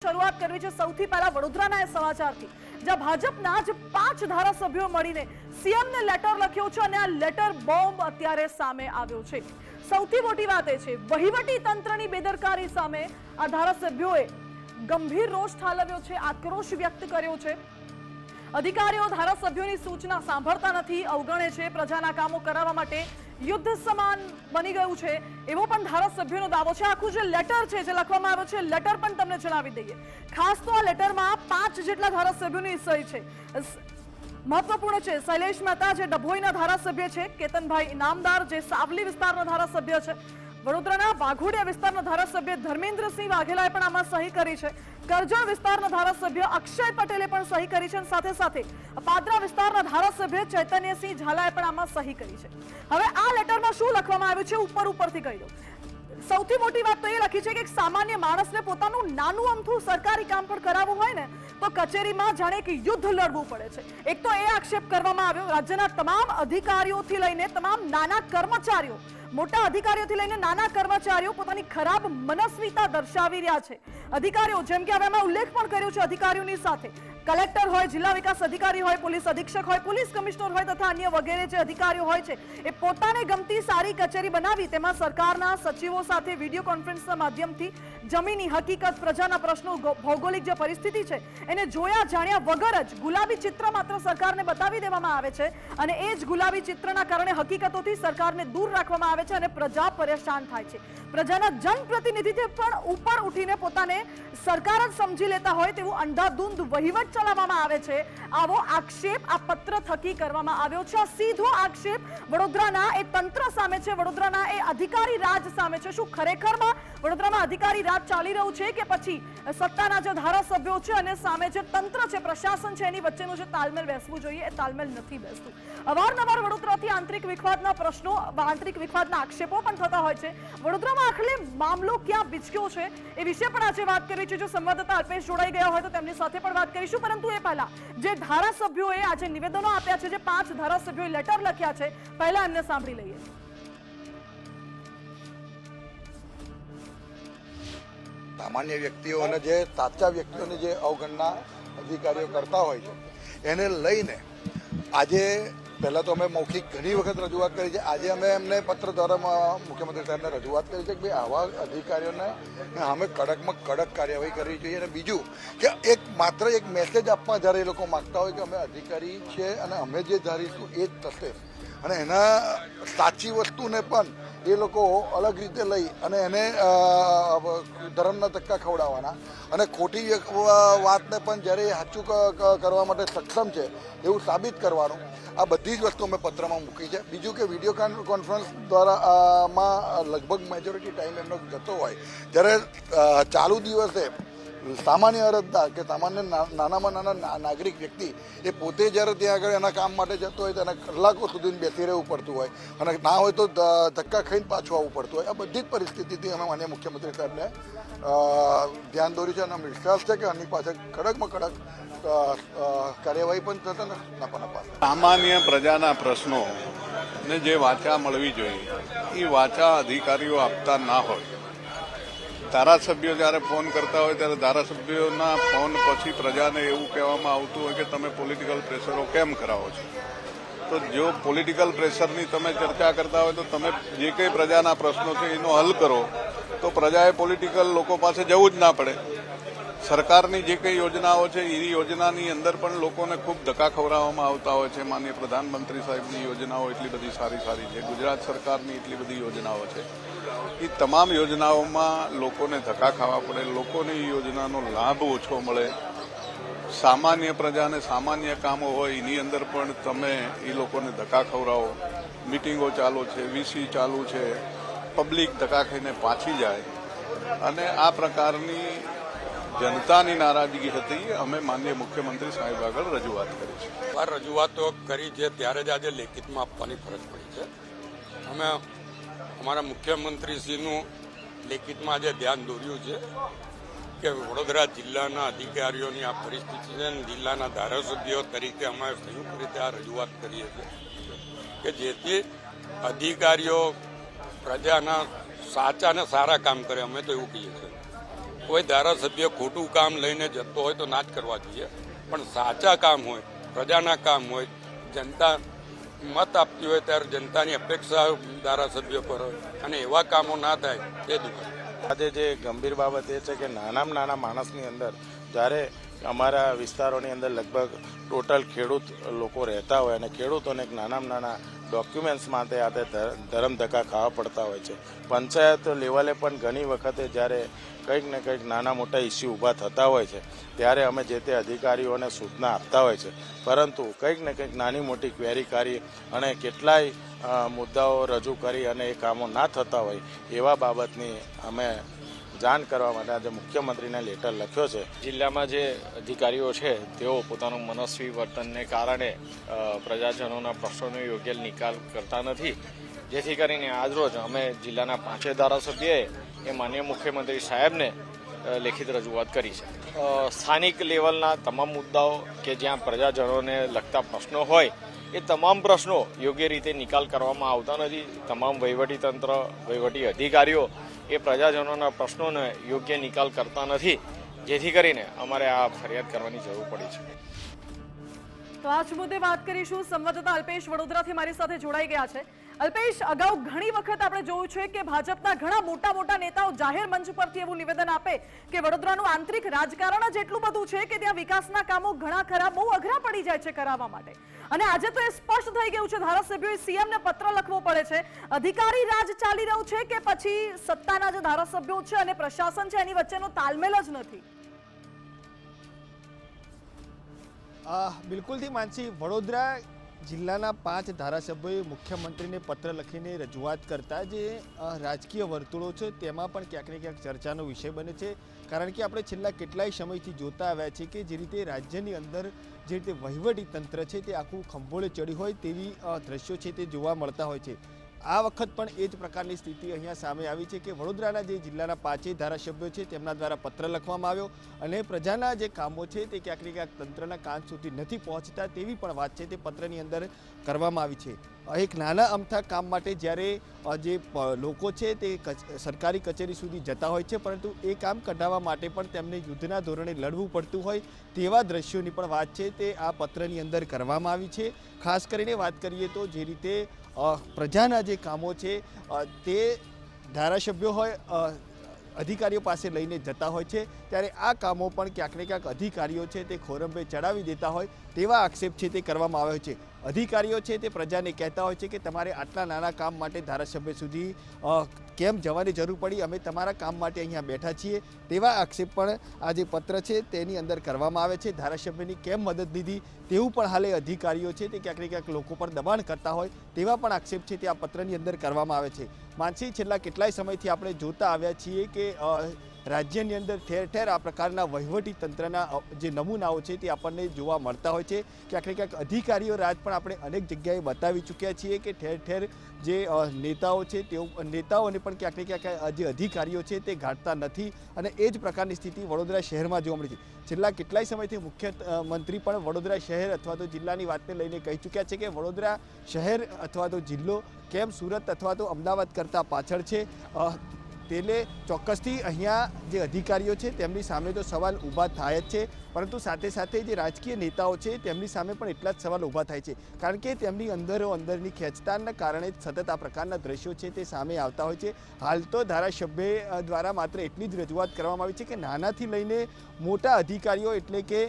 શરૂઆત કરવી છે સૌથી પહેલા વડોદરાના એ સમાચારથી, જ્યાં ભાજપના જ 5 ધારાસભ્યો મળીને સીએમને લેટર લખ્યો છે અને આ લેટર બોમ્બ અત્યારે સામે આવ્યો છે। સૌથી મોટી વાત એ છે વહીવટી તંત્રની બેદરકારી સામે આ ધારાસભ્યોએ ગંભીર રોષ ઠાલવ્યો છે, આક્રોશ વ્યક્ત કર્યો છે। અધિકારીઓ ધારાસભ્યોની સૂચના સાંભળતા નથી, અવગણે છે, પ્રજાના કામો કરાવવા માટે યુદ્ધ સમાન બની ગયું છે એવો પણ ધારાસભ્યોનો દાવો છે। આખું જે લેટર છે જે લખવામાં આવ્યો છે લેટર પણ તમને જણાવી દઈએ। ખાસ તો આ લેટરમાં 5 જેટલા ધારાસભ્યોની સહી છે। મહત્વપૂર્ણ છે શૈલેષ મહેતા જે ડભોઈના ધારાસભ્ય છે, કેતનભાઈ ઇનામદાર જે સાવલી વિસ્તારના ધારાસભ્ય છે, વડોદરાના વાઘોડિયા વિસ્તારના ધારાસભ્ય ધર્મેન્દ્રસિંહ વાઘેલાએ પણ આમાં સહી કરી છે, કરજણ વિસ્તારના ધારાસભ્ય અક્ષય પટેલે પણ સહી કરી છે, સાથે સાથે પાદરા વિસ્તારના ધારાસભ્ય ચૈતન્યસિંહ ઝાલાએ પણ આમાં સહી કરી છે। હવે આ લેટરમાં શું લખવામાં આવ્યું છે ઉપરથી કહી દઉં। સૌથી મોટી વાત તો એ લખી છે કે એક સામાન્ય માણસને પોતાનું નાનું અમથું સરકારી કામ પણ કરાવવું હોય ને તો કચેરીમાં જાણે કે યુદ્ધ લડવું પડે છે। એક તો એ આક્ષેપ કરવામાં આવ્યો રાજ્યના તમામ અધિકારીઓથી લઈને તમામ નાના કર્મચારીઓ, મોટા અધિકારીઓથી લઈને નાના કર્મચારીઓ પોતાની ખરાબ મનસ્વીતા દર્શાવી રહ્યા છે। અધિકારીઓ જેમ કે હવે મેં ઉલ્લેખ પણ કર્યો છે અધિકારીઓની સાથે કલેક્ટર હોય, જિલ્લા વિકાસ અધિકારી હોય, પોલીસ અધિક્ષક હોય, પોલીસ કમિશનર હોય તથા અન્ય વગેરે જે અધિકારીઓ હોય છે એ પોતાને ગમતી સારી કચેરી બનાવી તેમાં સરકારના સચિવો સાથે વિડીયો કોન્ફરન્સના માધ્યમથી જમીની હકીકત, પ્રજાના પ્રશ્નો, ભૌગોલિક જે પરિસ્થિતિ છે એને જોયા જાણ્યા વગર જ ગુલાબી ચિત્ર માત્ર સરકારને બતાવી દેવામાં આવે છે અને એ જ ગુલાબી ચિત્રના કારણે હકીકતોથી સરકારને દૂર રાખવામાં આવે છે અને પ્રજા પરેશાન થાય છે। પ્રજાના જનપ્રતિનિધિથી પણ ઉપર ઉઠીને પોતાને સરકાર જ સમજી લેતા હોય તેવું અંધાધૂંધ વહીવટ ચલાવવામાં આવે છે। આવો આક્ષેપ આ પત્ર થકી કરવામાં આવ્યો છે। આ સીધો આક્ષેપ વડોદરાના એ તંત્ર સામે છે, વડોદરાના એ અધિકારી રાજ સામે છે। શું ખરેખરમાં વડોદરામાં અધિકારી રાજ ચાલી રહ્યું છે કે પછી સત્તાના જે ધારાસભ્યો છે અને સામે જે તંત્ર છે, પ્રશાસન છે એની વચ્ચેનું જે તાલમેલ બેસવું જોઈએ એ તાલમેલ નથી બેસતું। અવારનવાર વડોદરાથી આંતરિક વિખવાદના પ્રશ્નો, આંતરિક વિખવાદના આક્ષેપો પણ થતા હોય છે। વડોદરામાં આખરે મામલો ક્યાં બીચક્યો છે એ વિશે પણ આજે વાત કરવી છે। જો સંવાદદાતા અલ્પેશ જોડાઈ ગયા હોય તો તેમની સાથે પણ વાત કરીશું, પરંતુ એ પહેલા જે ધારાસભ્યોએ આજે નિવેદનો આપ્યા છે, જે 5 ધારાસભ્યોએ લેટર લખ્યા છે, પહેલા એમને સાંભળી લઈએ। સામાન્ય વ્યક્તિઓ અને જે સાચા વ્યક્તિઓની જે અવગણના અધિકારીઓ કરતા હોય છે એને લઈને આજે પહેલાં તો અમે મૌખિક ઘણી વખત રજૂઆત કરી છે, આજે અમે એમને પત્ર દ્વારા મુખ્યમંત્રી સાહેબને રજૂઆત કરી છે કે ભાઈ આવા અધિકારીઓને અમે કડકમાં કડક કાર્યવાહી કરવી જોઈએ। અને બીજું કે માત્ર એક મેસેજ આપવા જ્યારે એ લોકો માગતા હોય કે અમે અધિકારી છે અને અમે જે ધારીશું એ જ થશે અને એના સાચી વસ્તુને પણ એ લોકો અલગ રીતે લઈ અને એને ધર્મના ધક્કા ખવડાવવાના અને ખોટી વાતને પણ જ્યારે સાચું કરવા માટે સક્ષમ છે એવું સાબિત કરવાનું, આ બધી જ વસ્તુ અમે પત્રમાં મૂકી છે। બીજું કે વિડીયો કોન્ફરન્સ દ્વારા માં લગભગ મેજોરિટી ટાઈમ એમનો જતો હોય ત્યારે ચાલુ દિવસે સામાન્ય અરજદાર કે સામાન્ય નાનામાં નાના નાગરિક વ્યક્તિ એ પોતે જ્યારે ત્યાં આગળ એના કામ માટે જતો હોય તેને કલાકો સુધી બેસી રહેવું પડતું હોય અને ના હોય તો ધક્કા ખાઈને પાછું આવવું પડતું હોય। આ બધી જ પરિસ્થિતિથી અમે માનનીય મુખ્યમંત્રી સાહેબને ધ્યાન દોર્યું છે અને અમને વિશ્વાસ છે કે આની પાછળ કડકમાં કડક કાર્યવાહી પણ થશે ને નફા પાસે સામાન્ય પ્રજાના પ્રશ્નો ને જે વાચા મળવી જોઈએ એ વાચા અધિકારીઓ આપતા ના હોય। ધારાસભ્યો જ્યારે ફોન કરતા હોય ત્યારે ધારાસભ્યોના ફોન પછી પ્રજાને એવું કહેવામાં આવતું હોય કે તમે પોલિટિકલ પ્રેશરો કેમ કરાવો છો? તો જો પોલિટિકલ પ્રેશરની તમે ચર્ચા કરતા હોય તો તમે જે કંઈ પ્રજાના પ્રશ્નો છે એનો હલ કરો તો પ્રજાએ પોલિટિકલ લોકો પાસે જવું જ ના પડે। સરકારની જે કંઈ યોજનાઓ છે એ યોજનાની અંદર પણ લોકોને ખૂબ ધક્કા ખવડાવવામાં આવતા હોય છે। માનનીય પ્રધાનમંત્રી સાહેબની યોજનાઓ એટલી બધી સારી સારી છે, ગુજરાત સરકારની એટલી બધી યોજનાઓ છે, એ તમામ યોજનાઓમાં લોકોને ધક્કા ખાવા પડે, લોકોને એ યોજનાનો લાભ ઓછો મળે। સામાન્ય પ્રજાને સામાન્ય કામો હોય એની અંદર પણ તમે એ લોકોને ધક્કા ખવડાવો। મિટિંગો ચાલુ છે, વીસી ચાલુ છે, પબ્લિક ધક્કા ખાઈને પાછી જાય અને આ પ્રકારની જનતાની નારાજગી હતી અમે માનનીય મુખ્યમંત્રી સાહેબ આગળ રજૂઆત કરી છે। આ રજૂઆતો કરી છે ત્યારે જ આજે લેખિતમાં આપવાની ફરજ પડી છે। અમે અમારા મુખ્યમંત્રીશ્રીનું લેખિતમાં આજે ધ્યાન દોર્યું છે કે વડોદરા જિલ્લાના અધિકારીઓની આ પરિસ્થિતિ છે અને જિલ્લાના ધારાસભ્યો તરીકે અમે સંયુક્ત રીતે આ રજૂઆત કરીએ છીએ કે જેથી અધિકારીઓ પ્રજાના સાચા અને સારા કામ કરે। અમે તો એવું કહીએ છીએ કોઈ ધારાસભ્ય ખોટું કામ લઈને જતો હોય તો ના જ કરવા જોઈએ, પણ સાચા કામ હોય, પ્રજાના કામ હોય, જનતા મત આપતી હોય ત્યારે જનતાની અપેક્ષા ધારાસભ્ય પર હોય અને એવા કામો ના થાય એ દુઃખ. આજે જે ગંભીર બાબત એ છે કે નાનામાં નાના માણસની અંદર જ્યારે અમારા વિસ્તારોની અંદર લગભગ ટોટલ ખેડૂત લોકો રહેતા હોય અને ખેડૂતોને એક નાનામાં નાના ડોક્યુમેન્ટ્સ માટે આજે ધરમ ધક્કા ખાવા પડતા હોય છે. પંચાયત લેવલે પણ ઘણી વખતે જ્યારે કંઈક ને કંઈક નાના મોટા ઇસ્યુ ઊભા થતા હોય છે ત્યારે અમે જે તે અધિકારીઓને સૂચના આપતા હોય છે, પરંતુ કંઈક ને કંઈક નાની મોટી ક્વેરી કરી અને કેટલાય મુદ્દાઓ રજૂ કરી અને એ કામો ના થતા હોય એવા બાબતની અમે જાણ કરવા માટે આજે મુખ્યમંત્રીને લેટર લખ્યો છે. જિલ્લામાં જે અધિકારીઓ છે તેઓ પોતાનું મનસ્વી વર્તનને કારણે પ્રજાજનોના પ્રશ્નોનો યોગ્ય નિકાલ કરતા નથી, જેથી કરીને આજરોજ અમે જિલ્લાના 5 ધારાસભ્યોએ એ માનનીય મુખ્યમંત્રી સાહેબને લેખિત રજૂઆત કરી છે. સ્થાનિક લેવલના તમામ મુદ્દાઓ કે જ્યાં પ્રજાજનોને લગતા પ્રશ્નો હોય એ તમામ પ્રશ્નો યોગ્ય રીતે નિકાલ કરવામાં આવતા નથી. તમામ વહીવટીતંત્ર, વહીવટી અધિકારીઓ એ પ્રજાજનોના પ્રશ્નોને યોગ્ય નિકાલ કરતા નથી, જેથી કરીને અમારે આ ફરિયાદ કરવાની જરૂર પડી છે. તો આ જ મુદ્દે વાત કરીશું. સંવાદદાતા અલ્પેશ વડોદરાથી મારી સાથે જોડાઈ ગયા છે. અલ્પેશ, અગાઉ ઘણી વખત આપણે જોયું છે કે ભાજપના ઘણા મોટા મોટા નેતાઓ જાહેર મંચ પરથી એવું નિવેદન આપે કે વડોદરાનું આંતરિક રાજકારણ જ એટલું બધું છે કે ત્યાં વિકાસના કામો ઘણા ખરા બહુ અઘરા પડી જાય છે કરાવવા માટે. અને આજે તો એ સ્પષ્ટ થઈ ગયું છે, ધારાસભ્યોએ સીએમને પત્ર લખવો પડે છે. અધિકારી રાજ ચાલી રહ્યું છે કે પછી સત્તાના જે ધારાસભ્યો છે અને પ્રશાસન છે એની વચ્ચેનો તાલમેલ જ નથી? બિલકુલથી માનસી, વડોદરા જિલ્લાના 5 ધારાસભ્યોએ મુખ્યમંત્રીને પત્ર લખીને રજૂઆત કરતા જે રાજકીય વર્તુળો છે તેમાં પણ ક્યાંક ને ક્યાંક ચર્ચાનો વિષય બને છે. કારણ કે આપણે છેલ્લા કેટલાય સમયથી જોતા આવ્યા છીએ કે જે રીતે રાજ્યની અંદર જે રીતે વહીવટી તંત્ર છે તે આખું ખંભોળે ચડ્યું હોય તેવી દ્રશ્યો છે તે જોવા મળતા હોય છે. આ વખત પણ એ જ પ્રકારની સ્થિતિ અહીંયા સામે આવી છે કે વડોદરાના જે જિલ્લાના 5 ધારાસભ્યો છે તેમના દ્વારા પત્ર લખવામાં આવ્યો અને પ્રજાના જે કામો છે તે ક્યાંક ને ક્યાંક તંત્રના કાન સુધી નથી પહોંચતા તેવી પણ વાત છે તે પત્રની અંદર કરવામાં આવી છે. એક નાના અમથા કામ માટે જ્યારે જે લોકો છે તે સરકારી કચેરી સુધી જતા હોય છે, પરંતુ એ કામ કઢાવવા માટે પણ તેમને યુદ્ધના ધોરણે લડવું પડતું હોય તેવા દ્રશ્યોની પણ વાત છે તે આ પત્રની અંદર કરવામાં આવી છે. ખાસ કરીને વાત કરીએ તો જે રીતે પ્રજાના જે કામો છે તે ધારાસભ્યો હોય અધિકારીઓ પાસે લઈને જતા હોય છે ત્યારે આ કામો પણ ક્યાંક ને ક્યાંક અધિકારીઓ છે તે ખોરંભે ચડાવી દેતા હોય તેવા આક્ષેપ છે તે કરવામાં આવ્યો છે. અધિકારીઓ છે તે પ્રજાને કહેતા હોય છે કે તમારે આટલા નાના કામ માટે ધારાસભ્ય સુધી કેમ જવાની જરૂર પડી, અમે તમારા કામ માટે અહીંયા બેઠા છીએ તેવા આક્ષેપ પણ આ જે પત્ર છે તેની અંદર કરવામાં આવે છે. ધારાસભ્યની કેમ મદદ લીધી તેવું પણ હાલે અધિકારીઓ છે તે ક્યાંક ને ક્યાંક લોકો પર દબાણ કરતા હોય તેવા પણ આક્ષેપ છે તે આ પત્રની અંદર કરવામાં આવે છે. માનસી, છેલ્લા કેટલાય સમયથી આપણે જોતા આવ્યા છીએ કે રાજ્યની અંદર ઠેર ઠેર આ પ્રકારના વહીવટી તંત્રના જે નમૂનાઓ છે તે આપણને જોવા મળતા હોય છે. ક્યાંક ને ક્યાંક અધિકારીઓ રાજ પણ આપણે અનેક જગ્યાએ બતાવી ચૂક્યા છીએ કે ઠેર ઠેર જે નેતાઓ છે તેઓ નેતાઓને પણ ક્યાંક ને ક્યાંક જે અધિકારીઓ છે તે ગાંઠતા નથી અને એ જ પ્રકારની સ્થિતિ વડોદરા શહેરમાં જોવા મળી છે. છેલ્લા કેટલાય સમયથી મુખ્યમંત્રી પણ વડોદરા શહેર અથવા તો જિલ્લાની વાતને લઈને કહી ચૂક્યા છે કે વડોદરા શહેર અથવા તો જિલ્લો કેમ સુરત અથવા તો અમદાવાદ કરતાં પાછળ છે. તેને ચોક્કસથી અહીંયા જે અધિકારીઓ છે તેમની સામે તો સવાલ ઊભા થાય જ છે, પરંતુ સાથે સાથે જે રાજકીય નેતાઓ છે તેમની સામે પણ એટલા જ સવાલ ઊભા થાય છે. કારણ કે તેમની અંદરની ખેંચતાણના કારણે સતત આ પ્રકારના દ્રશ્યો છે તે સામે આવતા હોય છે. હાલ તો ધારાસભ્ય દ્વારા માત્ર એટલી જ રજૂઆત કરવામાં આવી છે કે નાનાથી લઈને મોટા અધિકારીઓ એટલે કે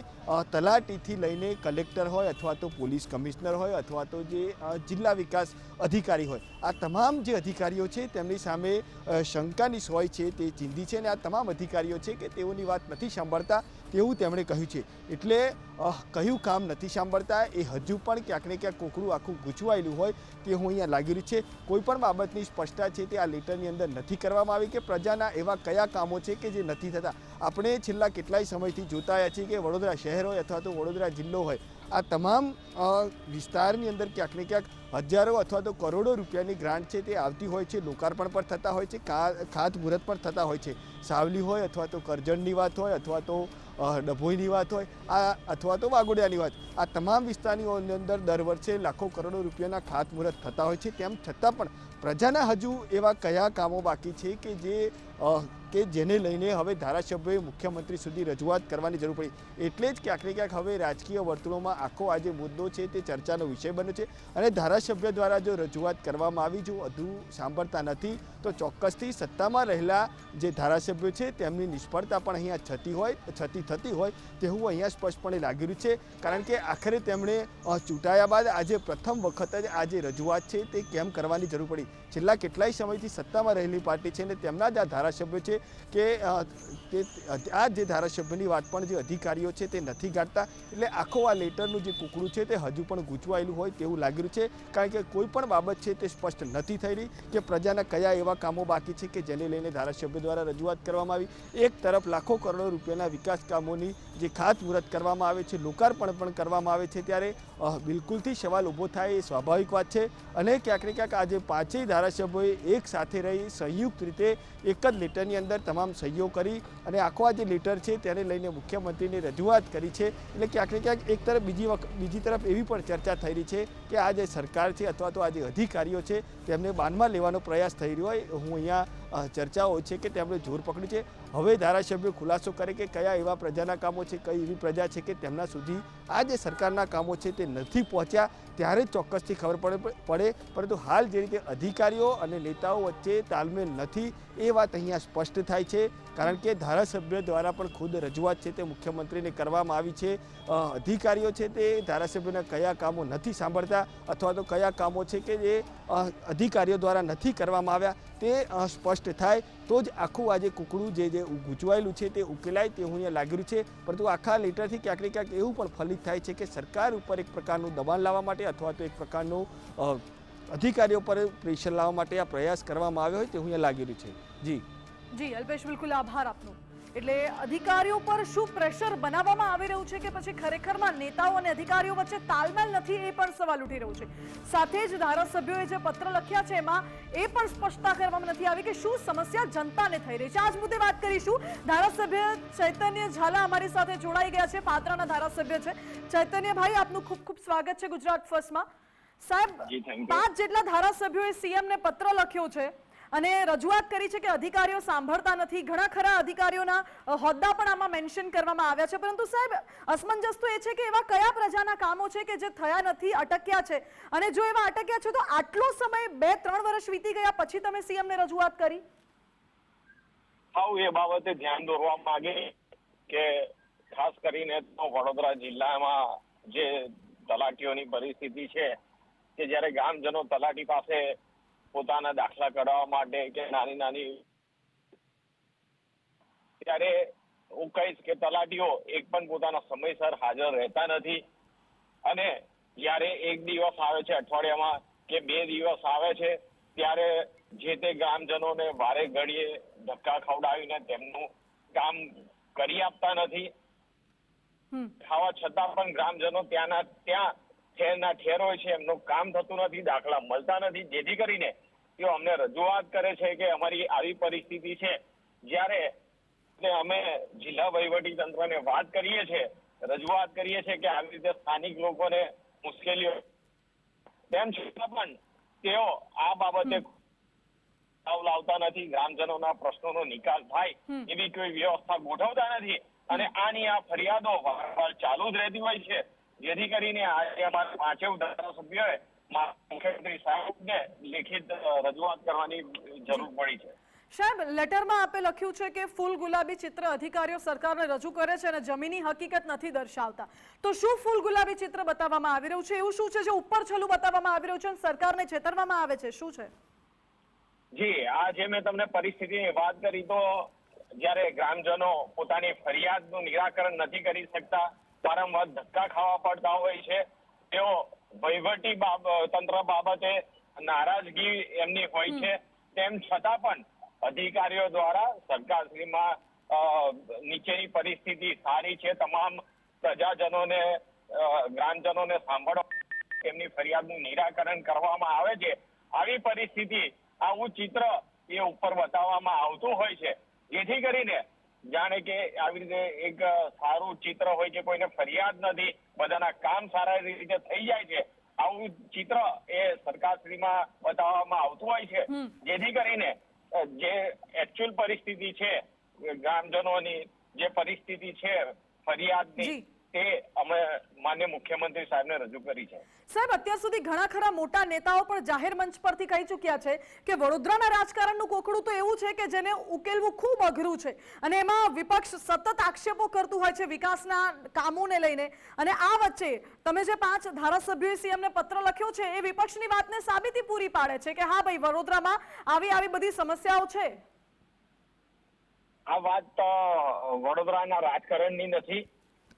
તલાટીથી લઈને કલેક્ટર હોય અથવા તો પોલીસ કમિશનર હોય અથવા તો જે જિલ્લા વિકાસ અધિકારી હોય, આ તમામ જે અધિકારીઓ છે તેમની સામે શંકાની સોય છે તે ચીંધી છે અને આ તમામ અધિકારીઓ છે કે તેઓની વાત નથી સાંભળતા તેવું તેમણે કહ્યું છે. એટલે કયું કામ નથી સાંભળતા એ હજુ પણ ક્યાંક ને ક્યાંક કોકડું આખું ગૂંચવાયેલું હોય તે હું અહીંયા લાગી રહ્યું છે. કોઈ પણ બાબતની સ્પષ્ટતા છે તે આ લેટરની અંદર નથી કરવામાં આવી કે પ્રજાના એવા કયા કામો છે કે જે નથી થતા. આપણે છેલ્લા કેટલાય સમયથી જોતા આવ્યા છીએ કે વડોદરા શહેર હોય અથવા તો વડોદરા જિલ્લો હોય, આ તમામ વિસ્તારની અંદર ક્યાંક ને ક્યાંક હજારો અથવા તો કરોડો રૂપિયાની ગ્રાન્ટ છે તે આવતી હોય છે, લોકાર્પણ પણ થતા હોય છે, ખાતમુહૂર્ત પણ થતા હોય છે. સાવલી હોય અથવા તો કરજણની વાત હોય અથવા તો ડભોઈની વાત હોય અથવા તો વાઘોડિયાની વાત, આ તમામ વિસ્તારની અંદર દર વર્ષે લાખો કરોડો રૂપિયાના ખાતમુહૂર્ત થતા હોય છે. તેમ છતાં પણ પ્રજાના હજુ એવા કયા કામો બાકી છે કે જેને લઈને હવે ધારાસભ્યોએ મુખ્યમંત્રી સુધી રજૂઆત કરવાની જરૂર પડી. એટલે જ ક્યાંક ને ક્યાંક હવે રાજકીય વર્તુળોમાં આખો આ જે મુદ્દો છે તે ચર્ચાનો વિષય બન્યો છે. અને ધારાસભ્ય દ્વારા જો રજૂઆત કરવામાં આવી, જો અધૂરું સાંભળતા નથી તો ચોક્કસથી સત્તામાં રહેલા જે ધારાસભ્યો છે તેમની નિષ્ફળતા પણ અહીંયા થતી હોય તેવું અહીંયા સ્પષ્ટપણે લાગી રહ્યું છે. કારણ કે આખરે તેમણે ચૂંટાયા બાદ આજે પ્રથમ વખત જ આ જે રજૂઆત છે તે કેમ કરવાની જરૂર પડી. છેલ્લા કેટલાય સમયથી સત્તામાં રહેલી પાર્ટી છે અને તેમના જ આ ધારાસભ્યો છે કે આ જે ધારાસભ્યની વાત પણ જે અધિકારીઓ છે તે નથી ગાંઠતા. એટલે આખો આ લેટરનું જે કુકડું છે તે હજુ પણ ગૂંચવાયેલું હોય તેવું લાગી રહ્યું છે. કારણ કે કોઈ પણ બાબત છે તે સ્પષ્ટ નથી થઈ રહી કે પ્રજાના કયા એવા કામો બાકી છે કે જેને લઈને ધારાસભ્ય દ્વારા રજૂઆત કરવામાં આવી. એક તરફ લાખો કરોડો રૂપિયાના વિકાસ કામોની જે ખાતમુહૂર્ત કરવામાં આવે છે, લોકાર્પણ પણ કરવામાં આવે છે, ત્યારે બિલકુલથી સવાલ ઊભો થાય એ સ્વાભાવિક વાત છે. અને ક્યાંક ને ક્યાંક આજે પાંચેય ધારાસભ્યોએ એક સાથે રહી સંયુક્ત રીતે એક જ લેટરની અંદર તમામ સહીઓ કરી અને આખો આ જે લેટર છે તેને લઈને મુખ્યમંત્રીને રજૂઆત કરી છે. એટલે ક્યાંક ને ક્યાંક એક તરફ બીજી તરફ એવી પણ ચર્ચા થઈ રહી છે કે આ જે સરકાર છે અથવા તો આ જે અધિકારીઓ છે તેમને બાનમાં લેવાનો પ્રયાસ થઈ રહ્યો હોય. હું અહીંયા ચર્ચાઓ છે કે તેમણે જોર પકડ્યું છે. હવે ધારાસભ્યો ખુલાસો કરે કે કયા એવા પ્રજાના કામો છે, કઈ એવી પ્રજા છે કે તેમના સુધી આ જે સરકારના કામો છે તે નથી પહોંચ્યા, ત્યારે જ ચોક્કસથી ખબર પડે. પરંતુ હાલ જે રીતે અધિકારીઓ અને નેતાઓ વચ્ચે તાલમેલ નથી એ વાત અહીંયા સ્પષ્ટ થાય છે. કારણ કે ધારાસભ્ય દ્વારા પણ ખુદ રજૂઆત છે તે મુખ્યમંત્રીને કરવામાં આવી છે. અધિકારીઓ છે તે ધારાસભ્યોના કયા કામો નથી સાંભળતા અથવા તો કયા કામો છે કે જે અધિકારીઓ દ્વારા નથી કરવામાં આવ્યા તે સ્પષ્ટ થાય તો જ આખું આ જે કુકડું જે ગૂંચવાયેલું છે તે ઉકેલાય તે અહીંયા લાગી રહ્યું છે. પરંતુ આખા લેટરથી ક્યાંક ને ક્યાંક એવું પણ ફલિત થાય છે કે સરકાર ઉપર એક પ્રકારનું દબાણ લાવવા માટે અથવા તો એક પ્રકારનું અધિકારીઓ પર પ્રેશર લાવવા માટે આ પ્રયાસ કરવામાં આવ્યો હોય તે અહીંયા લાગી રહ્યું છે. જી અલ્પેશ, બિલકુલ આભાર આપનો. એટલે અધિકારીઓ પર શું પ્રેશર બનાવવામાં આવી રહ્યું છે કે પછી ખરેખરમાં નેતાઓ અને અધિકારીઓ વચ્ચે તાલમેલ નથી એ પણ સવાલ ઉઠી રહ્યો છે. સાથે જ ધારાસભ્યોએ જે પત્ર લખ્યા છે એમાં એ પણ સ્પષ્ટતા કરવામાં નથી આવી કે શું સમસ્યા જનતાને થઈ રહી છે. આ જ મુદ્દે વાત કરીશું. ધારાસભ્ય ચૈતન્ય ઝાલા અમારી સાથે જોડાઈ ગયા છે, પાત્રાના ધારાસભ્ય છે. ચૈતન્યભાઈ, આપનું ખૂબ ખૂબ સ્વાગત છે ગુજરાત ફર્સ્ટમાં. સાહેબ, 5 જેટલા ધારાસભ્યોએ સીએમને પત્ર લખ્યો છે અને રજૂઆત કરી છે કે અધિકારીઓ સાંભળતા નથી. ઘણા ખરા અધિકારીઓના હોદ્દા પણ આમાં મેન્શન કરવામાં આવ્યા છે. પરંતુ સાહેબ, અસમંજસ તો એ છે કે એવા કયા પ્રજાના કામો છે કે જે થયા નથી, અટક્યા છે? અને જો એવા અટક્યા છે તો આટલો સમય 2-3 વર્ષ વીતી ગયા પછી તમે સીએમને રજૂઆત કરી? એ બાબતે ધ્યાન દોરવા માંગે કે ખાસ કરીને તો વડોદરા જિલ્લામાં જે તલાટીઓની પરિસ્થિતિ છે કે જ્યારે ગામજનો તલાટી પાસે પોતાના દાખલા કઢાવવા માટે કે નાની ત્યારે હું કહીશ કે તલાટીઓ એક પણ પોતાના સમયસર હાજર રહેતા નથી. અને જ્યારે એક દિવસ આવે છે અઠવાડિયામાં કે 2 દિવસ આવે છે ત્યારે જે તે ગ્રામજનોને વારે ઘડીએ ધક્કા ખવડાવીને તેમનું કામ કરી આપતા નથી. ખાવા છતાં પણ ગ્રામજનો ત્યાં ઠેરના ઠેર હોય છે, એમનું કામ થતું નથી, દાખલા મળતા નથી. જેથી કરીને તેઓ અમને રજૂઆત કરે છે કે અમારી આવી પરિસ્થિતિ છે. જ્યારે અમે જિલ્લા વહીવટી તંત્રને વાત કરીએ છીએ, રજૂઆત કરીએ છીએ કે આવી રીતે સ્થાનિક લોકોને મુશ્કેલીઓ, તેમ છતાં પણ તેઓ આ બાબતે લાવતા નથી. ગ્રામજનોના પ્રશ્નોનો નિકાલ થાય એવી કોઈ વ્યવસ્થા ગોઠવતા નથી. અને આની આ ફરિયાદો વારંવાર ચાલુ જ રહેતી હોય છે. જેથી કરીને આજે અમારા 5 ધારાસભ્યોએ મુખ્યમંત્રી સાહેબને લેખિત રજૂઆત કરવાની જરૂર પડી છે. સાહેબ, લેટરમાં આપે લખ્યું છે કે ફૂલ ગુલાબી ચિત્ર અધિકારીઓ સરકારને રજૂ કરે છે અને જમીની હકીકત નથી દર્શાવતા. તો શું ફૂલ ગુલાબી ચિત્ર બતાવવામાં આવી રહ્યું છે? એવું શું છે જે ઉપર છલું બતાવવામાં આવી રહ્યું છે અને સરકારને છેતરવામાં આવે છે? શું છે? જી, આ જે મેં તમને પરિસ્થિતિની વાત કરી, તો જ્યારે ગ્રામજનો પોતાની ફરિયાદનું નિરાકરણ નથી કરી શકતા, વારંવાર ધક્કા ખાવા પડતા હોય છે, તેઓ વહીવટી તંત્ર બાબતે નારાજગી એમની હોય છે. તેમ છતાં પણ અધિકારીઓ દ્વારા સરકારશ્રીમાં નીચેની પરિસ્થિતિ સારી છે, તમામ પ્રજાજનોને ગ્રામજનોને સાંભળવા તેમની ફરિયાદનું નિરાકરણ કરવામાં આવે છે. આવી પરિસ્થિતિ, આવું ચિત્ર એ ઉપર બતાવવામાં આવતું હોય છે. જેથી કરીને જાણે કે આવી રીતે એક સારું ચિત્ર હોય કે કોઈને ફરિયાદ નથી, બધાના કામ સારા રીતે થઈ જાય છે, આવું ચિત્ર એ સરકારશ્રીમાં બતાવવામાં આવતું હોય છે, જેથી કરીને જે એકચ્યુઅલ પરિસ્થિતિ છે ગ્રામજનોની, જે પરિસ્થિતિ છે ફરિયાદની, તે અમે માન્ય મુખ્યમંત્રી સાહેબને રજૂ કરી છે. સાહેબ, અત્યાર સુધી ઘણા ખરા મોટા નેતાઓ પણ જાહેર મંચ પરથી કહી ચૂક્યા છે કે વડોદરાના રાજકારણનું કોકડું તો એવું છે કે જેને ઉકેલવું ખૂબ અઘરું છે અને એમાં વિપક્ષ સતત આક્ષેપો કરતું હોય છે વિકાસના કામોને લઈને. અને આ વચ્ચે તમે જે 5 ધારાસભ્યોએ સીએમને પત્ર લખ્યો છે એ વિપક્ષની વાતને સાબિતી પૂરી પાડે છે કે હા ભાઈ, વડોદરામાં આવી બધી સમસ્યાઓ છે. આ વાત તો વડોદરાના રાજકારણની નથી.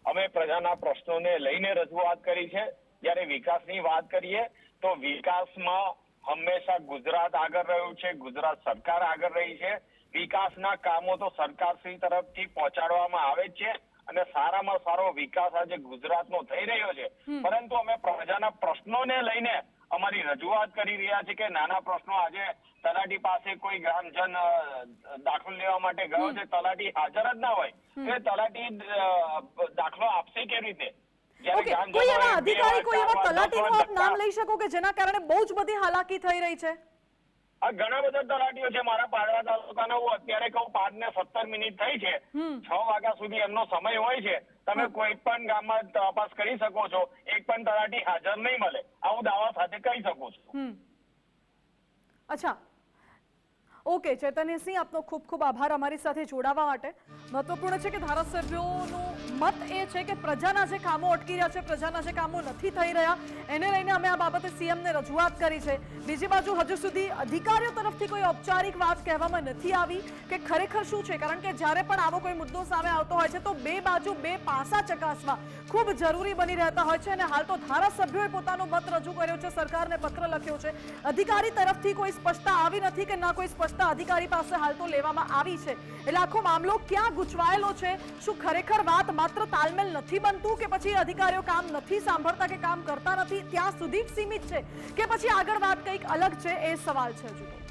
અમે પ્રજાના પ્રશ્નોને લઈને રજૂઆત કરી છે. જ્યારે વિકાસની વાત કરીએ તો વિકાસમાં હંમેશા ગુજરાત આગળ રહ્યું છે, ગુજરાત સરકાર આગળ રહી છે. વિકાસના કામો તો સરકારશ્રી તરફથી પહોંચાડવામાં આવે છે અને સારામાં સારો વિકાસ આજે ગુજરાતનો થઈ રહ્યો છે. પરંતુ અમે પ્રજાના પ્રશ્નોને લઈને અમારી રજૂઆત કરી રહ્યા છે કે નાના પ્રશ્નો, આજે તલાટી પાસે કોઈ ગ્રામજન દાખલો લેવા માટે ગયો છે, તલાટી હાજર જ ના હોય, તો તલાટી દાખલો આપશે કેવી રીતે? કોઈ એવા અધિકારી, કોઈ એવા તલાટીનું આપ નામ લઈ શકો કે જેના કારણે બહુ જ બધી હાલાકી થઈ રહી છે? ઘણા બધા તલાટીઓ છે મારા પાદરા તાલુકાના. હું અત્યારે કહું 5:17 થઈ છે, 6 વાગ્યા સુધી એમનો સમય હોય છે. તમે કોઈ પણ ગામમાં તપાસ કરી શકો છો, એક પણ તલાટી હાજર નહીં મળે. આ હું દાવા સાથે કહી શકું છું. અચ્છા, ઓકે ચૈતન્યસિંહ, આપનો ખૂબ ખૂબ આભાર અમારી સાથે જોડાવા માટે. મહત્વપૂર્ણ છે કે ધારાસભ્યોનું મત એ છે કે પ્રજાના જે કામો અટકી રહ્યા છે, પ્રજાના જે કામો નથી થઈ રહ્યા, એને લઈને અમે આ બાબતે સીએમને રજૂઆત કરી છે. બીજી બાજુ હજુ સુધી અધિકારીઓ તરફથી કોઈ ઔપચારિક વાત કહેવામાં નથી આવી કે ખરેખર શું છે, કારણ કે જ્યારે પણ આવો કોઈ મુદ્દો સામે આવતો હોય છે તો બે બાજુ, બે પાસા ચકાસવા ખૂબ જરૂરી બની રહેતા હોય છે. અને હાલ તો ધારાસભ્યોએ પોતાનો મત રજૂ કર્યો છે, સરકારને પત્ર લખ્યો છે. અધિકારી તરફથી કોઈ સ્પષ્ટતા આવી નથી કે ના કોઈ સ્પષ્ટતા અધિકારી પાસે હાલ તો લેવામાં આવી છે. એટલે આખો મામલો ક્યાં ગૂંચવાયેલો છે? શું ખરેખર વાત માત્ર તાલમેલ નથી બનતું કે પછી અધિકારીઓ કામ નથી સાંભળતા કે કામ કરતા નથી, ત્યાં સુધી જ સીમિત છે કે પછી આગળ વાત કંઈક અલગ છે? એ સવાલ છે હજુ તો.